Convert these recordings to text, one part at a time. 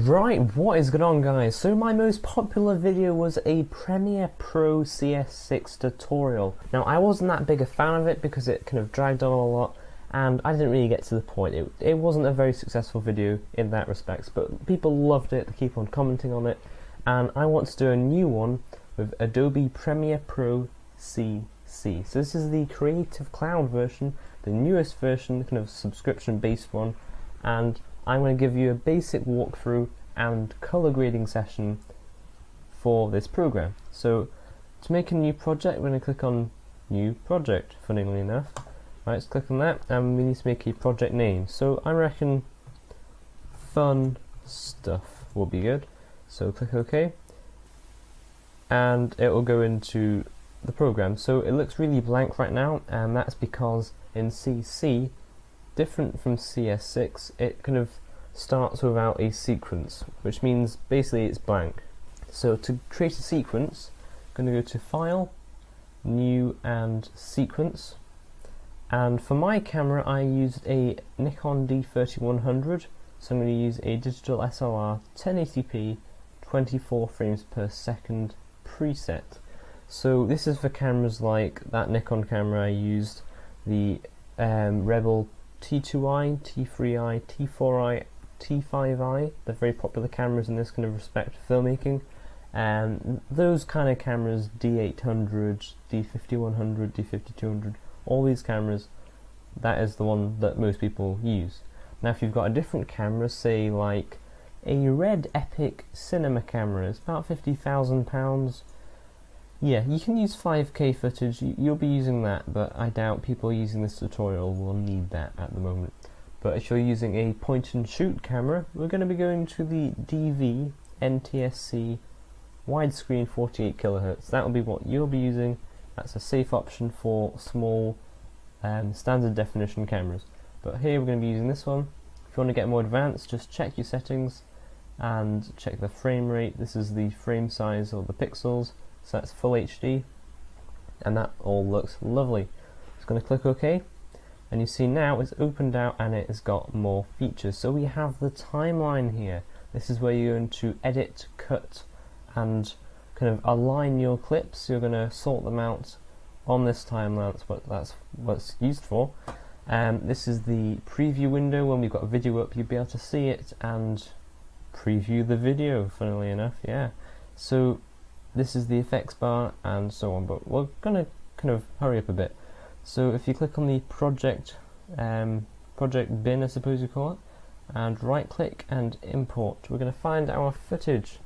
Right, what is going on, guys? So my most popular video was a Premiere Pro CS6 tutorial. Now I wasn't that big a fan of it because it kind of dragged on a lot and I didn't really get to the point. It wasn't a very successful video in that respect, but people loved it, they keep on commenting on it, and I want to do a new one with Adobe Premiere Pro CC. So this is the Creative Cloud version, the newest version, kind of subscription based one, and I'm going to give you a basic walkthrough and color grading session for this program. So to make a new project, we're going to click on New Project, funnily enough. Right, let's click on that, and we need to make a project name. So I reckon Fun Stuff will be good. So click OK, and it will go into the program. So it looks really blank right now, and that's because in CC, different from CS6, it kind of starts without a sequence, which means basically it's blank. So to create a sequence, I'm going to go to File, New and Sequence, and for my camera I used a Nikon D3100, so I'm going to use a digital SLR 1080p 24 frames per second preset. So this is for cameras like that Nikon camera I used, the Rebel T2i, T3i, T4i, T5i, they're very popular cameras in this kind of respect for filmmaking, and those kind of cameras, D800, D5100, D5200, all these cameras, that is the one that most people use. Now if you've got a different camera, say like a Red Epic cinema camera, it's about £50,000, yeah, you can use 5K footage, you'll be using that, but I doubt people using this tutorial will need that at the moment. But if you're using a point and shoot camera, we're going to be going to the DV NTSC widescreen 48 kHz. That will be what you'll be using. That's a safe option for small standard definition cameras. But here we're going to be using this one. If you want to get more advanced, just check your settings and check the frame rate. This is the frame size or the pixels. So that's full HD, and that all looks lovely. Just going to click OK, and you see now it's opened out and it has got more features. So we have the timeline here. This is where you're going to edit, cut, and kind of align your clips. You're going to sort them out on this timeline. That's what it's used for. This is the preview window. When we've got a video up, you'll be able to see it and preview the video, funnily enough, yeah. So this is the effects bar and so on, but we're going to kind of hurry up a bit. So if you click on the project bin, I suppose you call it, and right click and import, we're going to find our footage.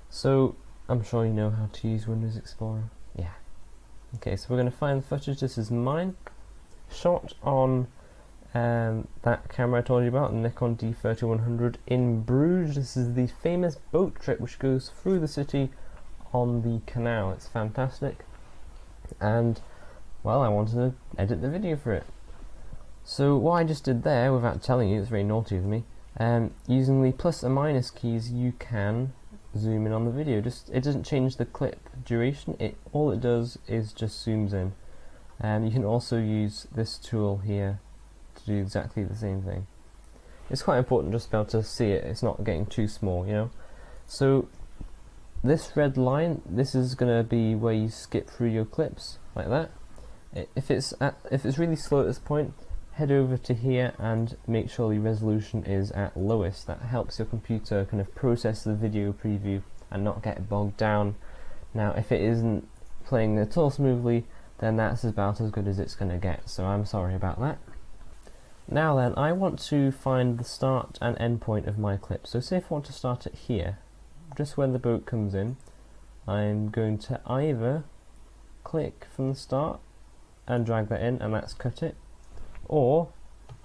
So I'm sure you know how to use Windows Explorer. Yeah. Okay, so we're going to find the footage. This is mine, shot on that camera I told you about, the Nikon D3100 in Bruges. This is the famous boat trip which goes through the city on the canal. It's fantastic, and well, I wanted to edit the video for it. So what I just did there, without telling you, it's very naughty of me, using the plus and minus keys you can zoom in on the video. It doesn't change the clip duration, all it does is just zooms in. You can also use this tool here to do exactly the same thing. It's quite important just to be able to see it, it's not getting too small, you know. So this red line, this is going to be where you skip through your clips, like that. If it's really slow at this point, head over to here and make sure the resolution is at lowest. That helps your computer kind of process the video preview and not get bogged down. Now if it isn't playing at all smoothly, then that's about as good as it's going to get, so I'm sorry about that. Now then, I want to find the start and end point of my clip. So say if I want to start it here, just when the boat comes in, I'm going to either click from the start and drag that in, and that's cut it, or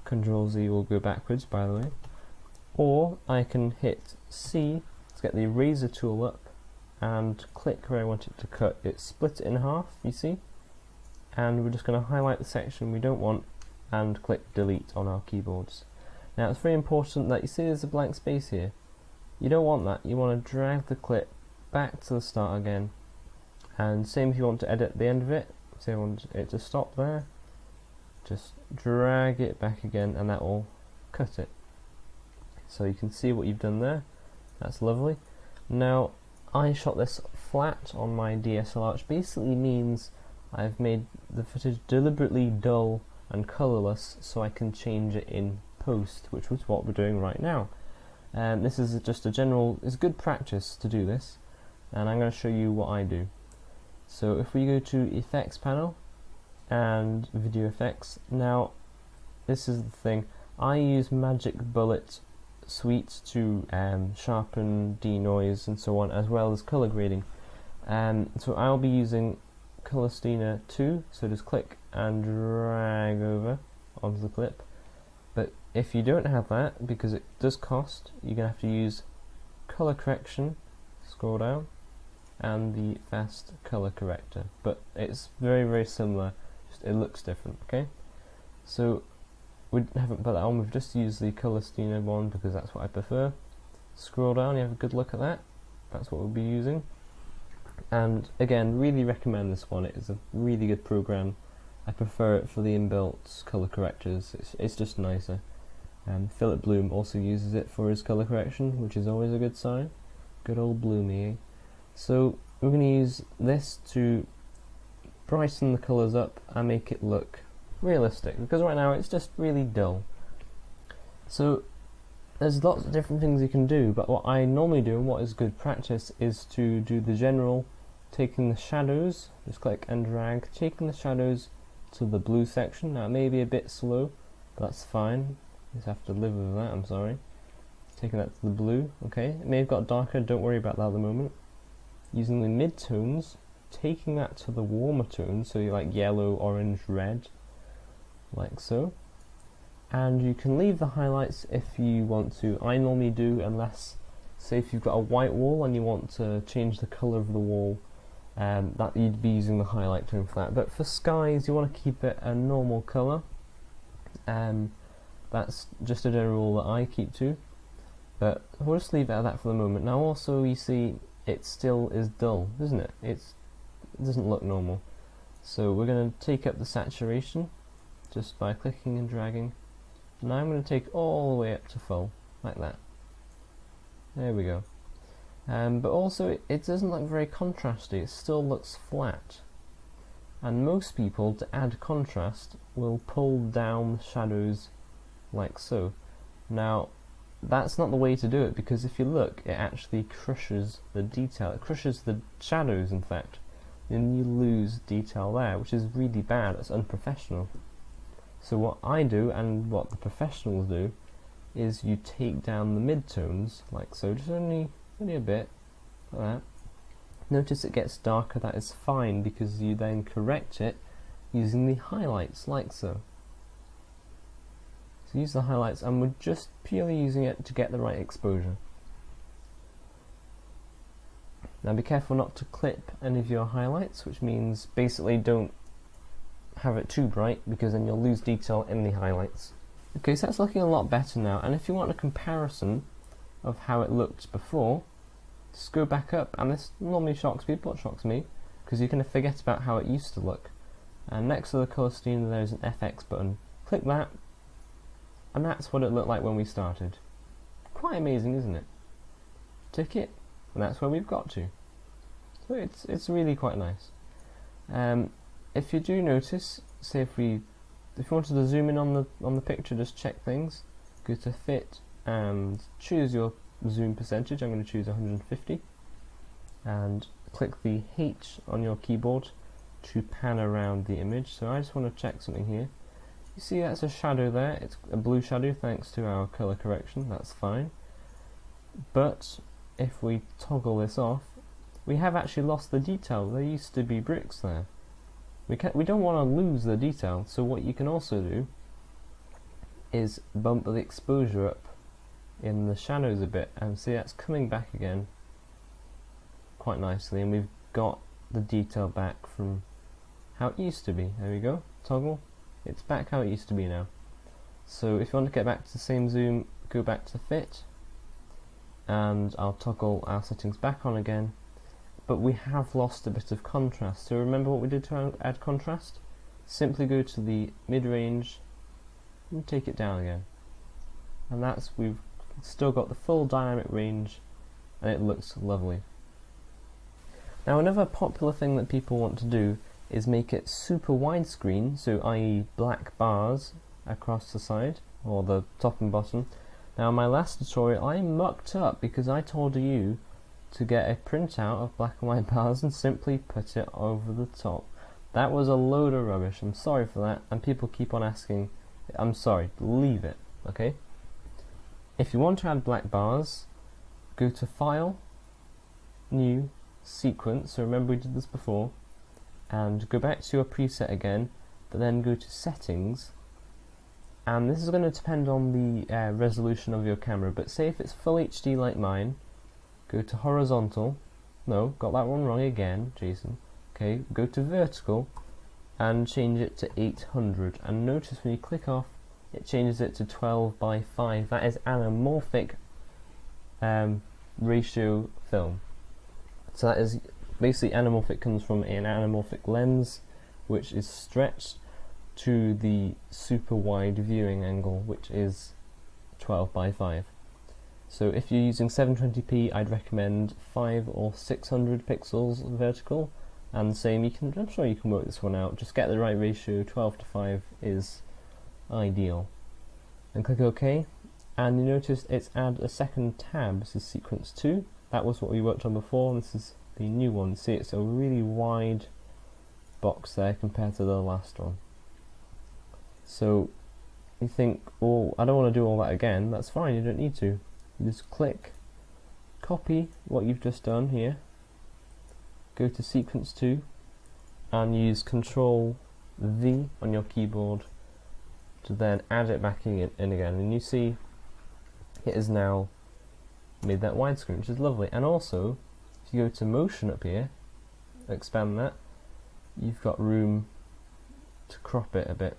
Ctrl Z will go backwards, by the way, or I can hit C to get the eraser tool up and click where I want it to cut. It split it in half, you see, and we're just going to highlight the section we don't want and click delete on our keyboards. Now it's very important that you see there's a blank space here. You don't want that. You want to drag the clip back to the start again, and same if you want to edit the end of it. Say I want it to stop there, just drag it back again and that will cut it. So you can see what you've done there, That's lovely. Now, I shot this flat on my DSLR, which basically means I've made the footage deliberately dull and colourless so I can change it in post, which was what we're doing right now. This is just a general, it's good practice to do this, and I'm going to show you what I do. So if we go to Effects panel and Video Effects, now this is the thing, I use Magic Bullet Suite to sharpen, denoise and so on, as well as colour grading. So I'll be using Color Steiner 2, so just click and drag over onto the clip. But if you don't have that, because it does cost, you're going to have to use Color Correction, scroll down, and the Fast Color Corrector. But it's very, very similar, just it looks different, okay? So we haven't put that on, we've just used the Color Steiner one because that's what I prefer. Scroll down, you have a good look at that, that's what we'll be using. And again, really recommend this one, it is a really good program. I prefer it for the inbuilt colour correctors, it's just nicer. Philip Bloom also uses it for his colour correction, which is always a good sign. Good old Bloomy, eh? So we're going to use this to brighten the colours up and make it look realistic, because right now it's just really dull. So there's lots of different things you can do, but what I normally do and what is good practice is to do the general, taking the shadows, just click and drag, taking the shadows to the blue section. Now it may be a bit slow, but that's fine, you just have to live with that, I'm sorry. Taking that to the blue, okay, it may have got darker, don't worry about that at the moment. Using the mid-tones, taking that to the warmer tones, so you like yellow, orange, red, like so. And you can leave the highlights if you want to. I normally do, unless, say if you've got a white wall and you want to change the colour of the wall, that you'd be using the highlight tone for that. But for skies, you want to keep it a normal colour. That's just a general rule that I keep to. But we'll just leave it at that for the moment. Now also, you see, it still is dull, isn't it? It doesn't look normal. So we're going to take up the saturation just by clicking and dragging. Now I'm going to take all the way up to full, like that. There we go. But also it doesn't look very contrasty, it still looks flat. And most people, to add contrast, will pull down the shadows like so. Now that's not the way to do it, because if you look, it actually crushes the detail, it crushes the shadows in fact, and you lose detail there, which is really bad, it's unprofessional. So what I do, and what the professionals do, is you take down the mid-tones, like so, just only a bit, like that. Notice it gets darker, that is fine, because you then correct it using the highlights, like so. So use the highlights, and we're just purely using it to get the right exposure. Now be careful not to clip any of your highlights, which means basically don't have it too bright, because then you'll lose detail in the highlights. Okay, so that's looking a lot better now, and if you want a comparison of how it looked before, just go back up, and this normally shocks people, it shocks me, because you can forget about how it used to look. And next to the colour scheme there's an FX button. Click that, and that's what it looked like when we started. Quite amazing, isn't it? Tick it, and that's where we've got to. So it's really quite nice. If you do notice, say if you wanted to zoom in on the picture, just check things, go to fit and choose your zoom percentage. I'm going to choose 150, and click the H on your keyboard to pan around the image. So I just want to check something here. You see that's a shadow there, it's a blue shadow thanks to our colour correction, that's fine. But if we toggle this off, we have actually lost the detail. There used to be bricks there. We don't want to lose the detail, so what you can also do is bump the exposure up in the shadows a bit, and see that's coming back again quite nicely, and we've got the detail back from how it used to be. There we go, toggle, it's back how it used to be now. So if you want to get back to the same zoom, go back to fit, and I'll toggle our settings back on again. But we have lost a bit of contrast, so remember what we did to add contrast? Simply go to the mid-range and take it down again. And we've still got the full dynamic range and it looks lovely. Now another popular thing that people want to do is make it super widescreen, so i.e. black bars across the side, or the top and bottom. Now in my last tutorial I mucked up because I told you to get a printout of black and white bars and simply put it over the top. That was a load of rubbish, I'm sorry for that, and people keep on asking. I'm sorry, leave it, okay? If you want to add black bars, go to File, New, Sequence, so remember we did this before, and go back to your preset again, but then go to Settings, and this is going to depend on the resolution of your camera, but say if it's Full HD like mine, go to Horizontal, no, got that one wrong again, Jason, okay, go to Vertical, and change it to 800, and notice when you click off, it changes it to 12:5, that is anamorphic ratio film. So that is basically anamorphic, comes from an anamorphic lens which is stretched to the super wide viewing angle, which is 12:5. So if you're using 720p, I'd recommend 500 or 600 pixels vertical, and the same, I'm sure you can work this one out, just get the right ratio, 12:5 is ideal. And click OK, and you notice it's add a second tab, this is sequence 2, that was what we worked on before, and this is the new one. See, it's a really wide box there compared to the last one. So you think, oh, I don't want to do all that again. That's fine, you don't need to. You just click, copy what you've just done here, go to sequence 2 and use Control V on your keyboard to then add it back in again, and you see it has now made that widescreen, which is lovely. And also if you go to motion up here, expand that, you've got room to crop it a bit.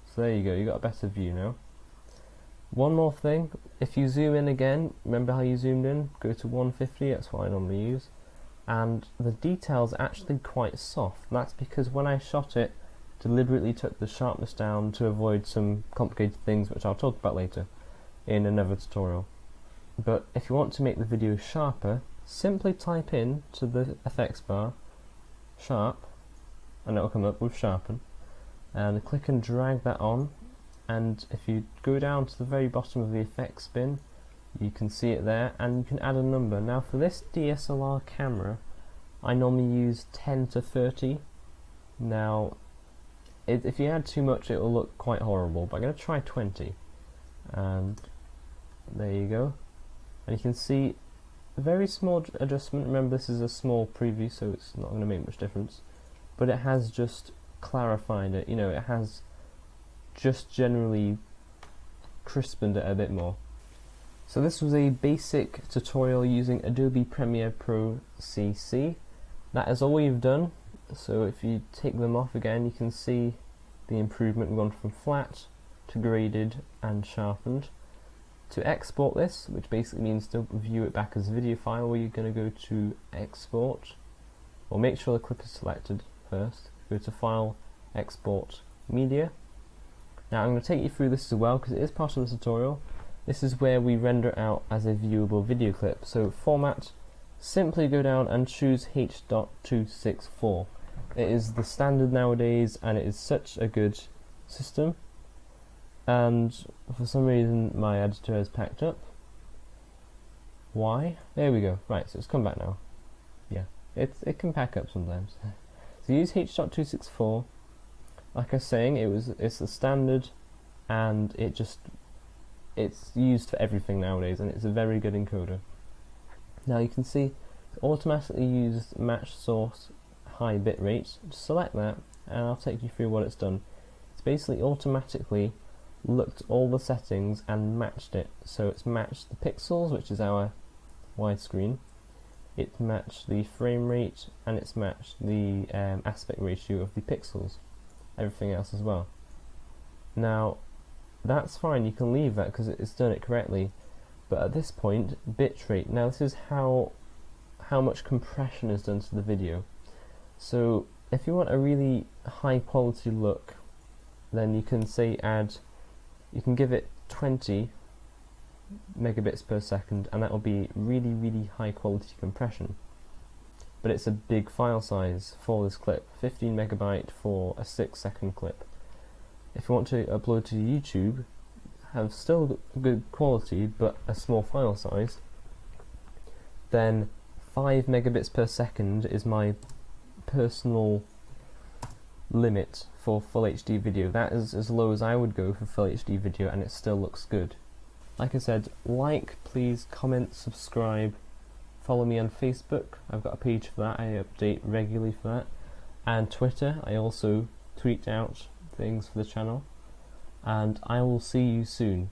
So there you go, you've got a better view now. One more thing, if you zoom in again, remember how you zoomed in? Go to 150, that's what I normally use. And the detail's actually quite soft. That's because when I shot it, deliberately took the sharpness down to avoid some complicated things which I'll talk about later in another tutorial. But if you want to make the video sharper, simply type in to the effects bar, sharp, and it'll come up with sharpen, and click and drag that on, and if you go down to the very bottom of the effects bin, you can see it there, and you can add a number. Now for this DSLR camera, I normally use 10 to 30. Now if you add too much it will look quite horrible, but I'm going to try 20, and there you go. And you can see a very small adjustment. Remember, this is a small preview, so it's not going to make much difference, but it has just clarified it, you know, it has just generally crispened it a bit more. So this was a basic tutorial using Adobe Premiere Pro CC. That is all we've done. So if you take them off again, you can see the improvement. We've gone from flat to graded and sharpened. To export this, which basically means to view it back as a video file, where you're going to go to Export, or make sure the clip is selected first, go to File, Export, Media. Now I'm going to take you through this as well because it is part of the tutorial. This is where we render it out as a viewable video clip. So format, simply go down and choose H.264. It is the standard nowadays and it is such a good system. And for some reason my editor has packed up. Why? There we go. Right, so it's come back now. Yeah, it can pack up sometimes. So use H.264. Like I was saying, it's the standard, and it's used for everything nowadays, and it's a very good encoder. Now you can see it's automatically used match source high bitrate. Just select that, and I'll take you through what it's done. It's basically automatically looked all the settings and matched it. So it's matched the pixels, which is our widescreen, it's matched the frame rate, and it's matched the aspect ratio of the pixels, everything else as well. Now that's fine, you can leave that because it's done it correctly, but at this point, bitrate, now this is how much compression is done to the video. So if you want a really high quality look, then you can say you can give it 20 megabits per second, and that will be really high quality compression. But it's a big file size for this clip, 15 megabyte for a 6-second clip. If you want to upload to YouTube, have still good quality but a small file size, then 5 megabits per second is my personal limit for full HD video. That is as low as I would go for full HD video, and it still looks good. Like I said, please, comment, subscribe, follow me on Facebook. I've got a page for that, I update regularly for that, and Twitter. I also tweet out things for the channel, and I will see you soon.